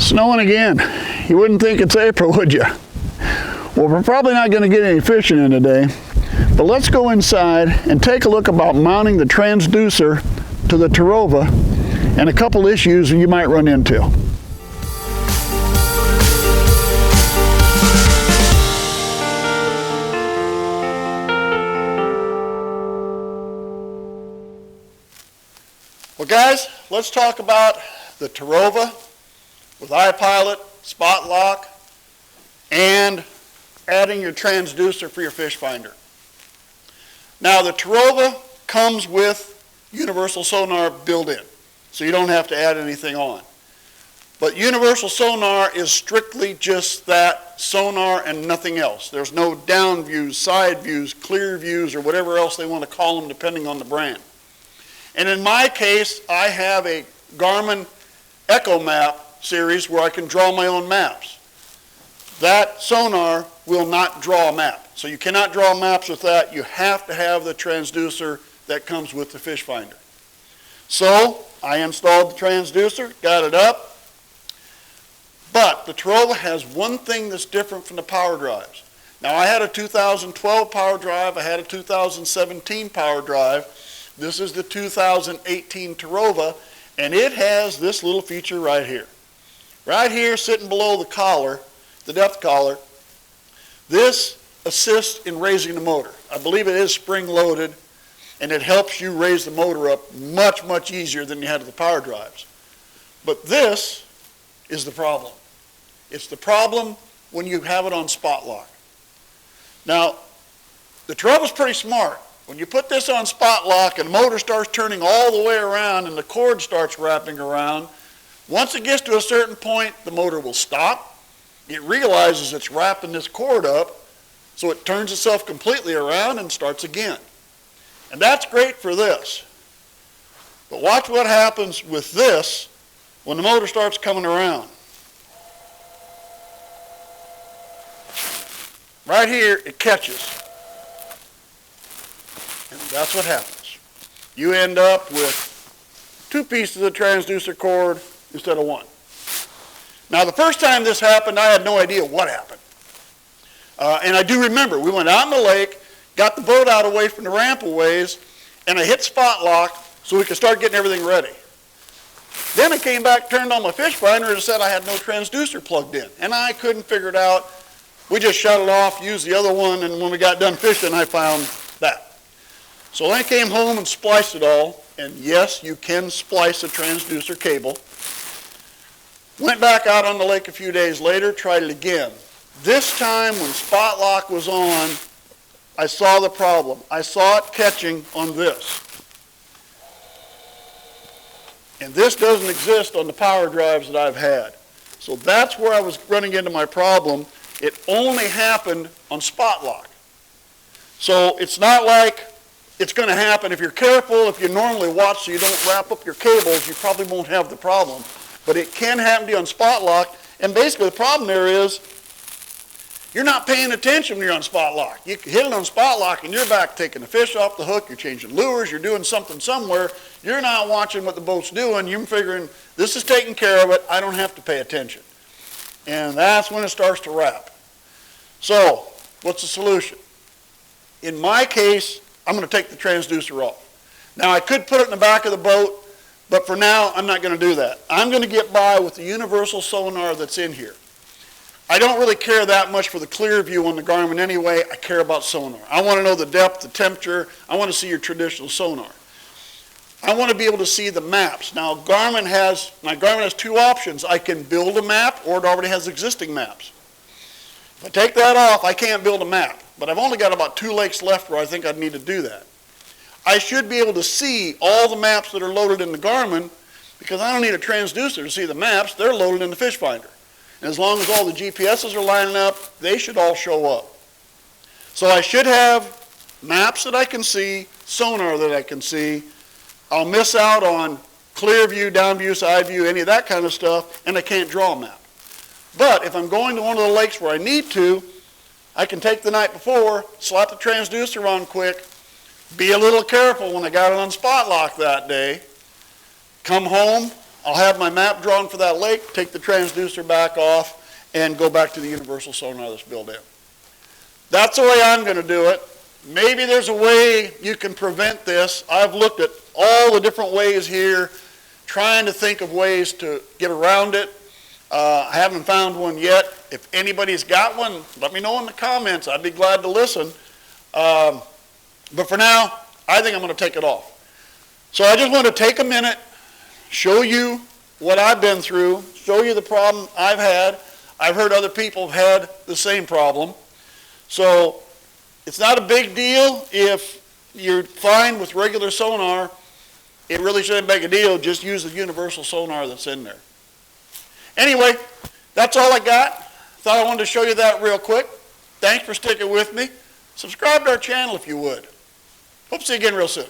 Snowing again. You wouldn't think it's April, would you? Well, we're probably not going to get any fishing in today, but let's go inside and take a look about mounting the transducer to the Terrova and a couple issues you might run into. Well guys, let's talk about the Terrova with iPilot, spot lock, and adding your transducer for your fish finder. Now the Terrova comes with universal sonar built in, so you don't have to add anything on. But universal sonar is strictly just that, sonar and nothing else. There's no down views, side views, clear views, or whatever else they want to call them depending on the brand. And in my case, I have a Garmin Echo Map series where I can draw my own maps. That sonar will not draw a map. So you cannot draw maps with that. You have to have the transducer that comes with the fish finder. So I installed the transducer, got it up. But the Terrova has one thing that's different from the power drives. Now I had a 2012 power drive, I had a 2017 power drive. This is the 2018 Terrova, and it has this little feature right here. Right here, sitting below the collar, the depth collar, this assists in raising the motor. I believe it is spring-loaded, and it helps you raise the motor up much, much easier than you had with the power drives. But this is the problem. It's the problem when you have it on spot lock. Now, the Terrova's pretty smart. When you put this on spot lock and the motor starts turning all the way around and the cord starts wrapping around, once it gets to a certain point, the motor will stop. It realizes it's wrapping this cord up, so it turns itself completely around and starts again. And that's great for this. But watch what happens with this when the motor starts coming around. Right here, it catches. And that's what happens. You end up with 2 pieces of transducer cord instead of 1. Now the first time this happened, I had no idea what happened. And I do remember, we went out in the lake, got the boat out away from the ramp a ways, and I hit spot lock so we could start getting everything ready. Then I came back, turned on my fish finder, and it said I had no transducer plugged in. And I couldn't figure it out. We just shut it off, used the other one, and when we got done fishing, I found that. So I came home and spliced it all, and yes, you can splice a transducer cable. Went back out on the lake a few days later, tried it again. This time when spot lock was on, I saw the problem. I saw it catching on this. And this doesn't exist on the power drives that I've had. So that's where I was running into my problem. It only happened on spot lock. So it's not like it's going to happen. If you're careful, if you normally watch so you don't wrap up your cables, you probably won't have the problem. But it can happen to you on spot lock. And basically the problem there is you're not paying attention when you're on spot lock. You hit it on spot lock and you're back taking the fish off the hook, you're changing lures, you're doing something somewhere. You're not watching what the boat's doing. You're figuring, this is taking care of it, I don't have to pay attention. And that's when it starts to wrap. So, what's the solution? In my case, I'm going to take the transducer off. Now, I could put it in the back of the boat, but for now, I'm not going to do that. I'm going to get by with the universal sonar that's in here. I don't really care that much for the clear view on the Garmin anyway. I care about sonar. I want to know the depth, the temperature. I want to see your traditional sonar. I want to be able to see the maps. Now, Garmin has 2 options. I can build a map, or it already has existing maps. If I take that off, I can't build a map. But I've only got about 2 lakes left where I think I'd need to do that. I should be able to see all the maps that are loaded in the Garmin because I don't need a transducer to see the maps. They're loaded in the fish finder. And as long as all the GPSs are lining up, they should all show up. So I should have maps that I can see, sonar that I can see. I'll miss out on clear view, down view, side view, any of that kind of stuff, and I can't draw a map. But if I'm going to one of the lakes where I need to, I can take the night before, slap the transducer on quick, be a little careful when I got it on spot lock that day, come home, I'll have my map drawn for that lake, take the transducer back off, and go back to the universal sonar that's built in. That's the way I'm going to do it. Maybe there's a way you can prevent this. I've looked at all the different ways here, trying to think of ways to get around it. I haven't found one yet. If anybody's got one, let me know in the comments. I'd be glad to listen. But for now, I think I'm going to take it off. So I just want to take a minute, show you what I've been through, show you the problem I've had. I've heard other people have had the same problem. So it's not a big deal if you're fine with regular sonar. It really shouldn't make a deal. Just use the universal sonar that's in there. Anyway, that's all I got. Thought I wanted to show you that real quick. Thanks for sticking with me. Subscribe to our channel if you would. Hope to see you again real soon.